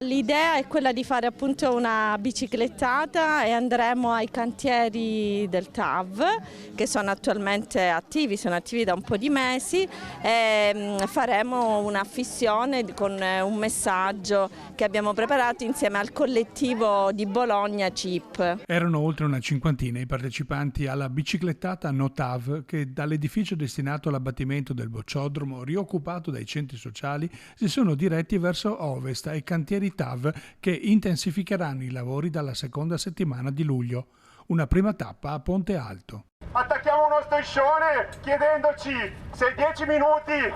L'idea è quella di fare appunto una biciclettata e andremo ai cantieri del TAV che sono attualmente attivi, sono attivi da un po' di mesi e faremo una affissione con un messaggio che abbiamo preparato insieme al collettivo di Bologna CIP. Erano oltre una cinquantina i partecipanti alla biciclettata No TAV che dall'edificio destinato all'abbattimento del bocciodromo rioccupato dai centri sociali si sono diretti verso ovest ai cantieri TAV che intensificheranno i lavori dalla seconda settimana di luglio. Una prima tappa a Ponte Alto. Attacchiamo uno striscione chiedendoci se 10 minuti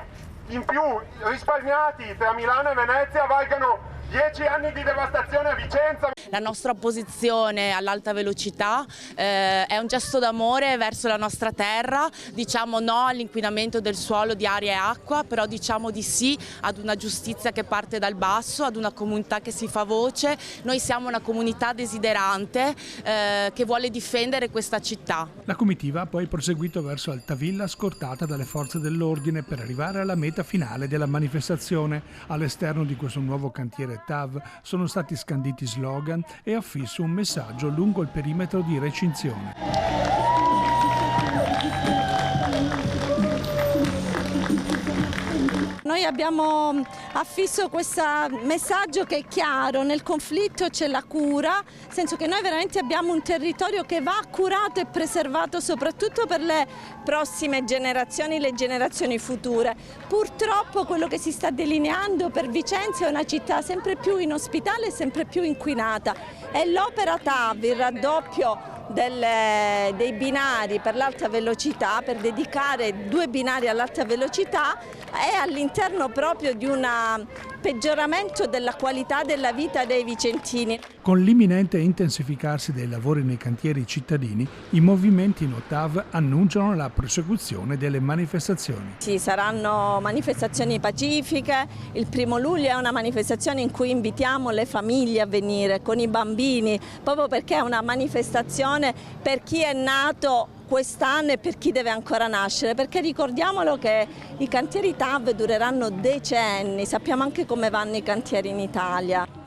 in più risparmiati tra Milano e Venezia valgano 10 anni di devastazione a Vicenza. La nostra opposizione all'alta velocità è un gesto d'amore verso la nostra terra, diciamo no all'inquinamento del suolo, di aria e acqua, però diciamo di sì ad una giustizia che parte dal basso, ad una comunità che si fa voce. Noi siamo una comunità desiderante che vuole difendere questa città. La comitiva ha poi proseguito verso Altavilla scortata dalle forze dell'ordine per arrivare alla meta finale della manifestazione. All'esterno di questo nuovo cantiere TAV sono stati scanditi slogan e affisso un messaggio lungo il perimetro di recinzione. Noi abbiamo affisso questo messaggio che è chiaro: nel conflitto c'è la cura, nel senso che noi veramente abbiamo un territorio che va curato e preservato soprattutto per le prossime generazioni, le generazioni future. Purtroppo quello che si sta delineando per Vicenza è una città sempre più inospitale e sempre più inquinata e l'opera TAV, il raddoppio dei binari per l'alta velocità, per dedicare 2 binari all'alta velocità, è all'interno proprio di un peggioramento della qualità della vita dei vicentini. Con l'imminente intensificarsi dei lavori nei cantieri cittadini, i movimenti No TAV annunciano la prosecuzione delle manifestazioni. Ci saranno manifestazioni pacifiche, il 1° luglio è una manifestazione in cui invitiamo le famiglie a venire con i bambini, proprio perché è una manifestazione per chi è nato quest'anno e per chi deve ancora nascere, perché ricordiamolo che i cantieri TAV dureranno decenni, sappiamo anche come vanno i cantieri in Italia.